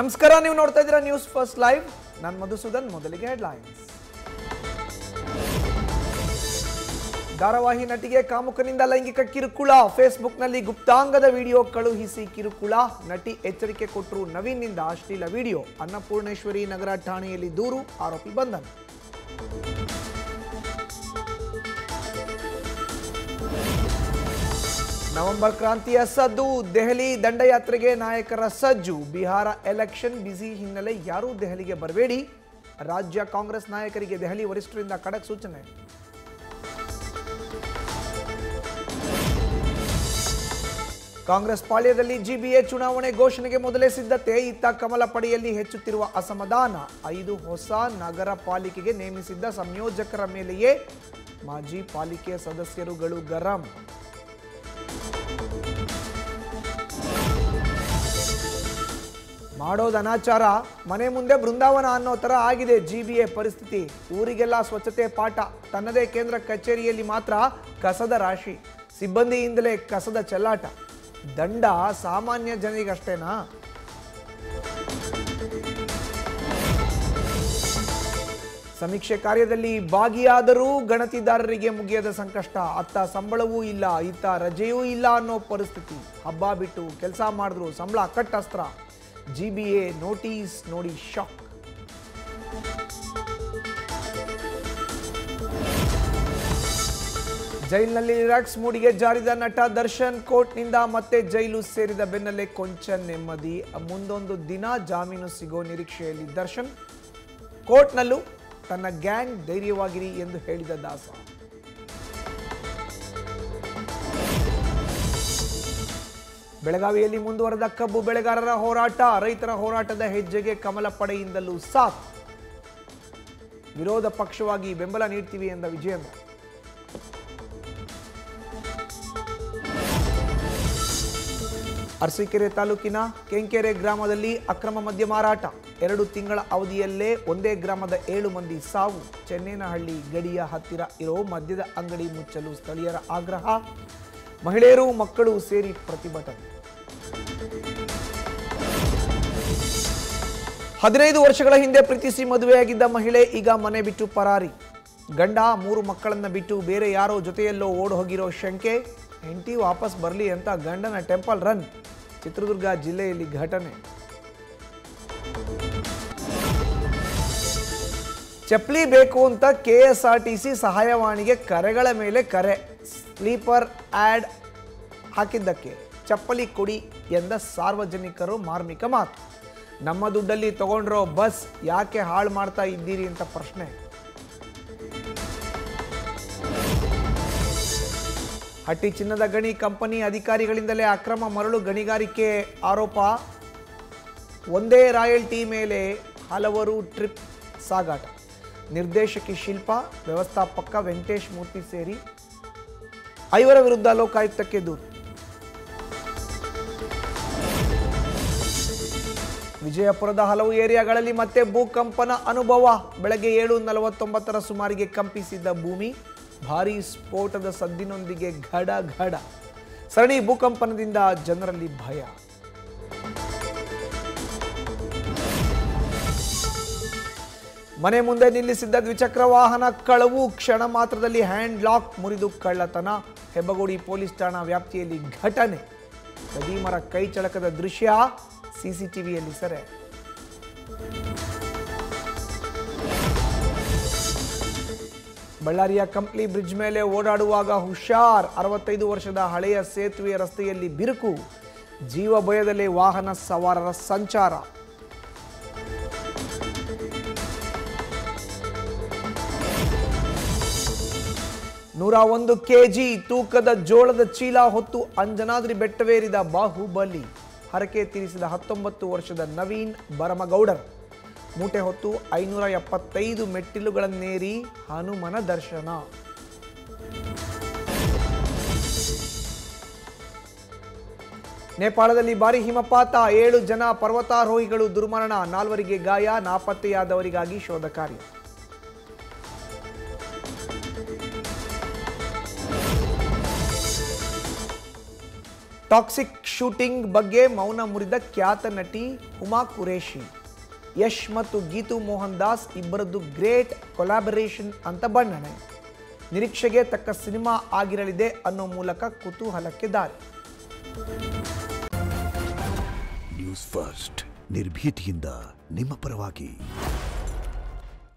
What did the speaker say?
ನಮಸ್ಕಾರ, ನೀವು ನೋಡ್ತಾ ಇದ್ದೀರಾ ನ್ಯೂಸ್ ಫಸ್ಟ್ ಲೈವ್. ನಾನು ಮಧುಸೂದನ್. ಮೊದಲಿಗೆ ಹೆಡ್ಲೈನ್ಸ್. ಧಾರಾವಾಹಿ ನಟಿಗೆ ಕಾಮುಕನಿಂದ ಲೈಂಗಿಕ ಕಿರುಕುಳ. ಫೇಸ್ಬುಕ್ನಲ್ಲಿ ಗುಪ್ತಾಂಗದ ವಿಡಿಯೋ ಕಳುಹಿಸಿ ಕಿರುಕುಳ. ನಟಿ ಎಚ್ಚರಿಕೆ ಕೊಟ್ಟರು ನವೀನ್ನಿಂದ ಅಶ್ಲೀಲ ವಿಡಿಯೋ. ಅನ್ನಪೂರ್ಣೇಶ್ವರಿ ನಗರ ಠಾಣೆಯಲ್ಲಿ ದೂರು, ಆರೋಪಿ ಬಂಧನ. ನವೆಂಬರ್ ಕ್ರಾಂತಿಯ ಸದ್ದು. ದೆಹಲಿ ದಂಡಯಾತ್ರೆಗೆ ನಾಯಕರ ಸಜ್ಜು. ಬಿಹಾರ ಎಲೆಕ್ಷನ್ ಬಿಸಿ ಹಿನ್ನೆಲೆ ಯಾರೂ ದೆಹಲಿಗೆ ಬರಬೇಡಿ. ರಾಜ್ಯ ಕಾಂಗ್ರೆಸ್ ನಾಯಕರಿಗೆ ದೆಹಲಿ ವರಿಷ್ಠರಿಂದ ಖಡಕ್ ಸೂಚನೆ. ಕಾಂಗ್ರೆಸ್ ಪಾಳ್ಯದಲ್ಲಿ ಜಿಬಿಎ ಚುನಾವಣೆ ಘೋಷಣೆಗೆ ಮೊದಲೇ ಸಿದ್ಧತೆ. ಇತ್ತ ಕಮಲ ಪಡೆಯಲ್ಲಿ ಹೆಚ್ಚುತ್ತಿರುವ ಅಸಮಾಧಾನ. 5 ಹೊಸ ನಗರ ಪಾಲಿಕೆಗೆ ನೇಮಿಸಿದ್ದ ಸಂಯೋಜಕರ ಮೇಲೆಯೇ ಮಾಜಿ ಪಾಲಿಕೆ ಸದಸ್ಯರುಗಳು ಗರಂ. ಮಾಡೋದು ಅನಾಚಾರ, ಮನೆ ಮುಂದೆ ಬೃಂದಾವನ ಅನ್ನೋ ಥರ ಆಗಿದೆ ಜಿಬಿಎ ಪರಿಸ್ಥಿತಿ. ಊರಿಗೆಲ್ಲ ಸ್ವಚ್ಛತೆ ಪಾಠ. ತನ್ನದೇ ಕೇಂದ್ರ ಕಚೇರಿಯಲ್ಲಿ ಮಾತ್ರ ಕಸದ ರಾಶಿ. ಸಿಬ್ಬಂದಿಯಿಂದಲೇ ಕಸದ ಚೆಲ್ಲಾಟ. ದಂಡ ಸಾಮಾನ್ಯ ಜನರಿಗಷ್ಟೇನಾ? ಸಮೀಕ್ಷೆ ಕಾರ್ಯದಲ್ಲಿ ಭಾಗಿಯಾದರೂ ಗಣತಿದಾರರಿಗೆ ಮುಗಿಯದ ಸಂಕಷ್ಟ. ಅತ್ತ ಸಂಬಳವೂ ಇಲ್ಲ, ಇತ್ತ ರಜೆಯೂ ಇಲ್ಲ ಅನ್ನೋ ಪರಿಸ್ಥಿತಿ. ಹಬ್ಬ ಬಿಟ್ಟು ಕೆಲಸ ಮಾಡಿದ್ರು ಸಂಬಳ ಕಟ್ ಅಸ್ತ್ರ. ಜಿಬಿಎ ನೋಟಿಸ್ ನೋಡಿ ಶಾಕ್. ಜೈಲಿನಲ್ಲಿ ರಿಲ್ಯಾಕ್ಸ್ ಮೂಡಿಗೆ ಜಾರಿದ ನಟ ದರ್ಶನ್. ಕೋರ್ಟ್ನಿಂದ ಮತ್ತೆ ಜೈಲು ಸೇರಿದ ಬೆನ್ನಲ್ಲೇ ಕೊಂಚ ನೆಮ್ಮದಿ. ಮುಂದೊಂದು ದಿನ ಜಾಮೀನು ಸಿಗೋ ನಿರೀಕ್ಷೆಯಲ್ಲಿ ದರ್ಶನ್. ಕೋರ್ಟ್ನಲ್ಲೂ ತನ್ನ ಗ್ಯಾಂಗ್ ಧೈರ್ಯವಾಗಿರಿ ಎಂದು ಹೇಳಿದ ದಾಸ. ಬೆಳಗಾವಿಯಲ್ಲಿ ಮುಂದುವರೆದ ಕಬ್ಬು ಬೆಳೆಗಾರರ ಹೋರಾಟ. ರೈತರ ಹೋರಾಟದ ಹೆಜ್ಜೆಗೆ ಕಮಲ ಪಡೆಯಿಂದಲೂ ಸಾಥ್. ವಿರೋಧ ಪಕ್ಷವಾಗಿ ಬೆಂಬಲ ನೀಡ್ತೀವಿ ಎಂದ ವಿಜಯೇಂದ್ರ. ಅರಸೀಕೆರೆ ತಾಲೂಕಿನ ಕೆಂಕೆರೆ ಗ್ರಾಮದಲ್ಲಿ ಅಕ್ರಮ ಮದ್ಯ ಮಾರಾಟ. 2 ತಿಂಗಳ ಅವಧಿಯಲ್ಲೇ ಒಂದೇ ಗ್ರಾಮದ 7 ಮಂದಿ ಸಾವು. ಚೆನ್ನೇನಹಳ್ಳಿ ಗಡಿಯ ಹತ್ತಿರ ಇರೋ ಮದ್ಯದ ಅಂಗಡಿ ಮುಚ್ಚಲು ಸ್ಥಳೀಯರ ಆಗ್ರಹ. ಮಹಿಳೆಯರು ಮಕ್ಕಳು ಸೇರಿ ಪ್ರತಿಭಟನೆ. 15 ವರ್ಷಗಳ ಹಿಂದೆ ಪ್ರೀತಿಸಿ ಮದುವೆಯಾಗಿದ್ದ ಮಹಿಳೆ ಈಗ ಮನೆ ಬಿಟ್ಟು ಪರಾರಿ. ಗಂಡ 3 ಮಕ್ಕಳನ್ನ ಬಿಟ್ಟು ಬೇರೆ ಯಾರೋ ಜೊತೆಯಲ್ಲೋ ಓಡ್ ಹೋಗಿರೋ ಶಂಕೆ. ಹೆಂಡತಿ ವಾಪಸ್ ಬರಲಿ ಅಂತ ಗಂಡನ ಟೆಂಪಲ್ ರನ್. ಚಿತ್ರದುರ್ಗ ಜಿಲ್ಲೆಯಲ್ಲಿ ಘಟನೆ. ಚಪ್ಪಲಿ ಬೇಕು ಅಂತ ಕೆಎಸ್ಆರ್ಟಿಸಿ ಸಹಾಯವಾಣಿಗೆ ಕರೆಗಳ ಮೇಲೆ ಕರೆ. ಸ್ಲೀಪರ್ ಆಡ್ ಹಾಕಿದ್ದಕ್ಕೆ ಚಪ್ಪಲಿ ಕೊಡಿ ಎಂದ ಸಾರ್ವಜನಿಕರು ಮಾರ್ಮಿಕ ಮಾತು. ನಮ್ಮ ದುಡ್ಡಲ್ಲಿ ತಗೊಂಡ್ರೋ ಬಸ್ ಯಾಕೆ ಹಾಳು ಮಾಡ್ತಾ ಇದ್ದೀರಿ ಅಂತ ಪ್ರಶ್ನೆ. ಹಟ್ಟಿ ಚಿನ್ನದ ಗಣಿ ಕಂಪನಿ ಅಧಿಕಾರಿಗಳಿಂದಲೇ ಅಕ್ರಮ ಮರಳು ಗಣಿಗಾರಿಕೆ ಆರೋಪ. ಒಂದೇ ರಾಯಲ್ಟಿ ಮೇಲೆ ಹಲವರು ಟ್ರಿಪ್ ಸಾಗಾಟ. ನಿರ್ದೇಶಕಿ ಶಿಲ್ಪಾ, ವ್ಯವಸ್ಥಾಪಕ ವೆಂಕಟೇಶ್ ಮೂರ್ತಿ ಸೇರಿ 5 ವಿರುದ್ಧ ಲೋಕಾಯುಕ್ತಕ್ಕೆ ದೂರು. ವಿಜಯಪುರದ ಹಲವು ಏರಿಯಾಗಳಲ್ಲಿ ಮತ್ತೆ ಭೂಕಂಪನ ಅನುಭವ. ಬೆಳಗ್ಗೆ 7:49 ಸುಮಾರಿಗೆ ಕಂಪಿಸಿದ್ದ ಭೂಮಿ. ಭಾರೀ ಸ್ಫೋಟದ ಸದ್ದಿನೊಂದಿಗೆ ಘಡ ಘಡ. ಸರಣಿ ಭೂಕಂಪನದಿಂದ ಜನರಲ್ಲಿ ಭಯ. ಮನೆ ಮುಂದೆ ನಿಲ್ಲಿಸಿದ್ದ ದ್ವಿಚಕ್ರ ವಾಹನ ಕಳವು. ಕ್ಷಣ ಮಾತ್ರದಲ್ಲಿ ಹ್ಯಾಂಡ್ ಲಾಕ್ ಮುರಿದು ಕಳ್ಳತನ. ಹೆಬ್ಬಗೋಡಿ ಪೊಲೀಸ್ ಠಾಣಾ ವ್ಯಾಪ್ತಿಯಲ್ಲಿ ಘಟನೆ. ಖದೀಮರ ಕೈ ಚಳಕದ ದೃಶ್ಯ ಸಿಸಿಟಿವಿಯಲ್ಲಿ ಸೆರೆ. ಬಳ್ಳಾರಿಯ ಕಂಪ್ಲಿ ಬ್ರಿಡ್ಜ್ ಮೇಲೆ ಓಡಾಡುವಾಗ ಹುಷಾರ್. 65 ವರ್ಷದ ಹಳೆಯ ಸೇತುವೆಯ ರಸ್ತೆಯಲ್ಲಿ ಬಿರುಕು. ಜೀವ ಭಯದಲ್ಲೇ ವಾಹನ ಸವಾರರ ಸಂಚಾರ. $101 kg ತೂಕದ ಜೋಳದ ಚೀಲ ಹೊತ್ತು ಅಂಜನಾದ್ರಿ ಬೆಟ್ಟವೇರಿದ ಬಾಹುಬಲಿ. ಹರಕೆ ತೀರಿಸಿದ 19 ವರ್ಷದ ನವೀನ್ ಬರಮಗೌಡರ್. ಮೂಟೆ ಹೊತ್ತು 575 ಮೆಟ್ಟಿಲುಗಳನ್ನೇರಿ ಹನುಮನ ದರ್ಶನ. ನೇಪಾಳದಲ್ಲಿ ಭಾರೀ ಹಿಮಪಾತ. 7 ಜನ ಪರ್ವತಾರೋಹಿಗಳು ದುರ್ಮರಣ. 4 ಗಾಯ. ನಾಪತ್ತೆಯಾದವರಿಗಾಗಿ ಶೋಧ ಕಾರ್ಯ. ಟಾಕ್ಸಿಕ್ ಶೂಟಿಂಗ್ ಬಗ್ಗೆ ಮೌನ ಮುರಿದ ಖ್ಯಾತ ನಟಿ ಹುಮಾ ಕುರೇಶಿ. ಯಶ್ ಮತ್ತು ಗೀತು ಮೋಹನ್ ದಾಸ್ ಇಬ್ಬರದ್ದು ಗ್ರೇಟ್ ಕೊಲಾಬರೇಷನ್ ಅಂತ ಬಣ್ಣನೆ. ನಿರೀಕ್ಷೆಗೆ ತಕ್ಕ ಸಿನಿಮಾ ಆಗಿರಲಿದೆ ಅನ್ನೋ ಮೂಲಕ ಕುತೂಹಲಕ್ಕೆ ದಾರಿ. ನ್ಯೂಸ್ ಫಸ್ಟ್ ನಿರ್ಭೀತಿಯಿಂದ ನಿಮ್ಮ ಪರವಾಗಿ.